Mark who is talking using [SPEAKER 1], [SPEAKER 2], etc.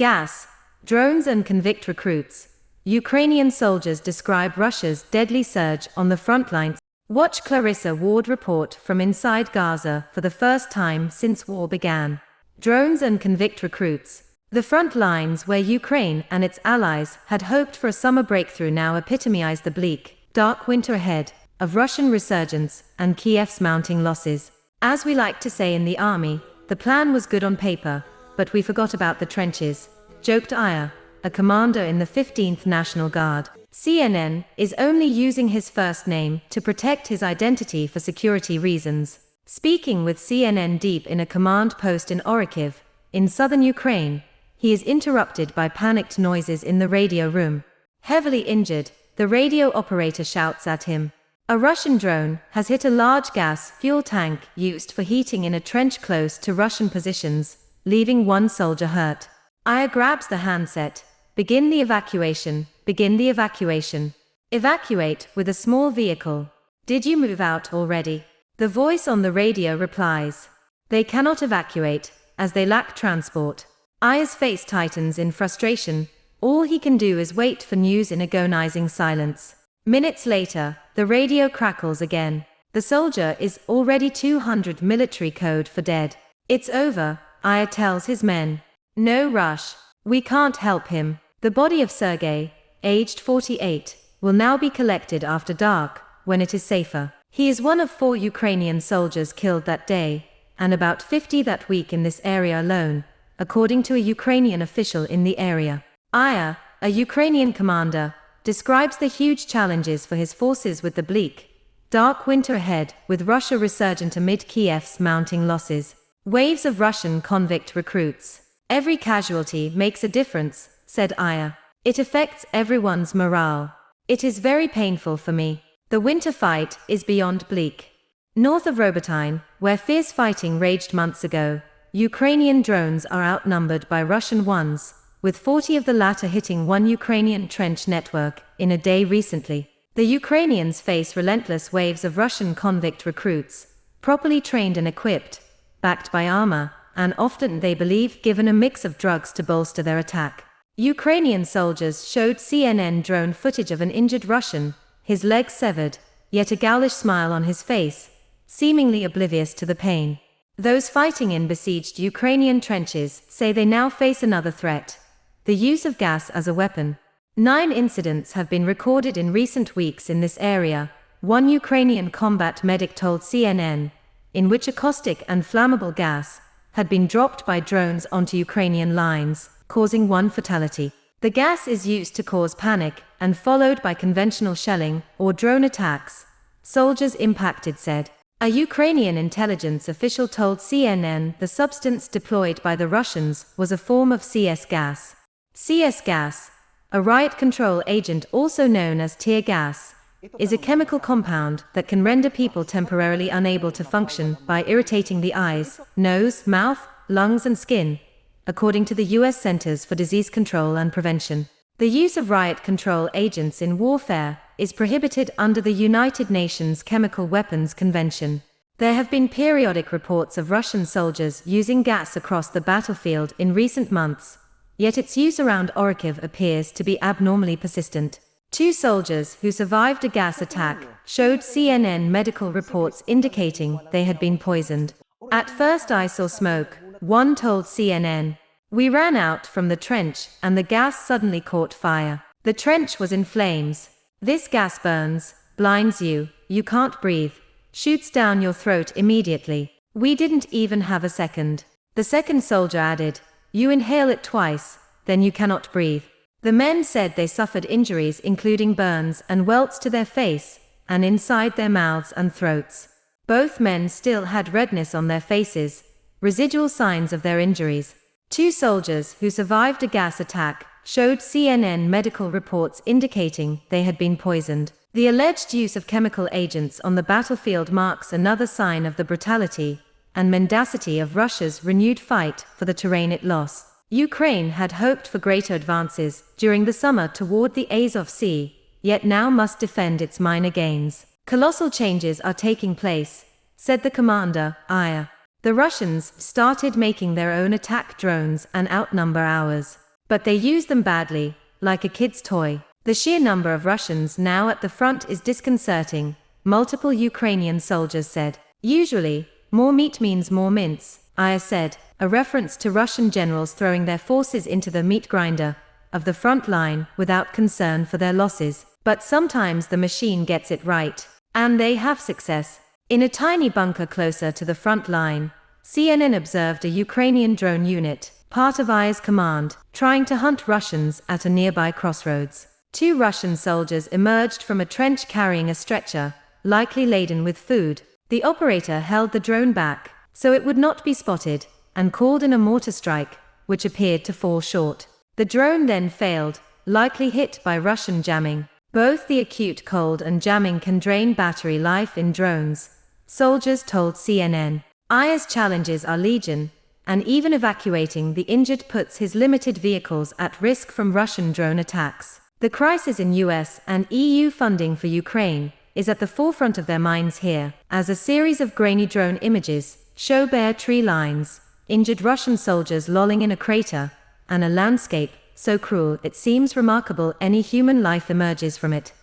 [SPEAKER 1] Gas, drones and convict recruits. Ukrainian soldiers describe Russia's deadly surge on the front lines. Watch Clarissa Ward report from inside Gaza for the first time since war began. Drones and convict recruits. The front lines where Ukraine and its allies had hoped for a summer breakthrough now epitomize the bleak, dark winter ahead of Russian resurgence and Kiev's mounting losses. As we like to say in the army, the plan was good on paper, but we forgot about the trenches, joked Aya, a commander in the 15th National Guard. CNN is only using his first name to protect his identity for security reasons. Speaking with CNN deep in a command post in Orikhiv, in southern Ukraine, he is interrupted by panicked noises in the radio room. Heavily injured, the radio operator shouts at him. A Russian drone has hit a large gas fuel tank used for heating in a trench close to Russian positions, leaving one soldier hurt. Aya grabs the handset. Begin the evacuation. Begin the evacuation. Evacuate with a small vehicle. Did you move out already? The voice on the radio replies. They cannot evacuate, as they lack transport. Aya's face tightens in frustration. All he can do is wait for news in agonizing silence. Minutes later, the radio crackles again. The soldier is already 200 military code for dead. It's over, Aya tells his men. No rush. We can't help him. The body of Sergei, aged 48, will now be collected after dark, when it is safer. He is one of 4 Ukrainian soldiers killed that day, and about 50 that week in this area alone, according to a Ukrainian official in the area. Aya, a Ukrainian commander, describes the huge challenges for his forces with the bleak, dark winter ahead, with Russia resurgent amid Kiev's mounting losses. Waves of Russian convict recruits. Every casualty makes a difference, said Aya. It affects everyone's morale. It is very painful for me. The winter fight is beyond bleak. North of Robotyne, where fierce fighting raged months ago, Ukrainian drones are outnumbered by Russian ones, with 40 of the latter hitting one Ukrainian trench network in a day recently. The Ukrainians face relentless waves of Russian convict recruits, properly trained and equipped, backed by armor, and often, they believe, given a mix of drugs to bolster their attack. Ukrainian soldiers showed CNN drone footage of an injured Russian, his leg severed, yet a ghoulish smile on his face, seemingly oblivious to the pain. Those fighting in besieged Ukrainian trenches say they now face another threat: the use of gas as a weapon. 9 incidents have been recorded in recent weeks in this area, one Ukrainian combat medic told CNN, in which a caustic and flammable gas had been dropped by drones onto Ukrainian lines, causing 1 fatality. The gas is used to cause panic and followed by conventional shelling or drone attacks, soldiers impacted said. A Ukrainian intelligence official told CNN the substance deployed by the Russians was a form of CS gas. CS gas, a riot control agent also known as tear gas, is a chemical compound that can render people temporarily unable to function by irritating the eyes, nose, mouth, lungs and skin, according to the U.S. Centers for Disease Control and Prevention. The use of riot control agents in warfare is prohibited under the United Nations Chemical Weapons Convention. There have been periodic reports of Russian soldiers using gas across the battlefield in recent months, yet its use around Orikhiv appears to be abnormally persistent. 2 soldiers who survived a gas attack showed CNN medical reports indicating they had been poisoned. At first I saw smoke, one told CNN. We ran out from the trench and the gas suddenly caught fire. The trench was in flames. This gas burns, blinds you, you can't breathe, shoots down your throat immediately. We didn't even have a second. The second soldier added, you inhale it twice, then you cannot breathe. The men said they suffered injuries including burns and welts to their face, and inside their mouths and throats. Both men still had redness on their faces, residual signs of their injuries. 2 soldiers who survived a gas attack showed CNN medical reports indicating they had been poisoned. The alleged use of chemical agents on the battlefield marks another sign of the brutality and mendacity of Russia's renewed fight for the terrain it lost. Ukraine had hoped for greater advances during the summer toward the Azov Sea, yet now must defend its minor gains. Colossal changes are taking place, said the commander, Aya. The Russians started making their own attack drones and outnumber ours. but they use them badly, like a kid's toy. The sheer number of Russians now at the front is disconcerting, multiple Ukrainian soldiers said. Usually, more meat means more mince, Aya said, a reference to Russian generals throwing their forces into the meat grinder of the front line without concern for their losses. But sometimes the machine gets it right. And they have success. In a tiny bunker closer to the front line, CNN observed a Ukrainian drone unit, part of Aya's command, trying to hunt Russians at a nearby crossroads. 2 Russian soldiers emerged from a trench carrying a stretcher, likely laden with food. The operator held the drone back, so it would not be spotted, and called in a mortar strike, which appeared to fall short. The drone then failed, likely hit by Russian jamming. Both the acute cold and jamming can drain battery life in drones, soldiers told CNN. Aya's challenges are legion, and even evacuating the injured puts his limited vehicles at risk from Russian drone attacks. The crisis in US and EU funding for Ukraine is at the forefront of their minds here, as a series of grainy drone images show bare tree lines, injured Russian soldiers lolling in a crater, and a landscape so cruel it seems remarkable any human life emerges from it.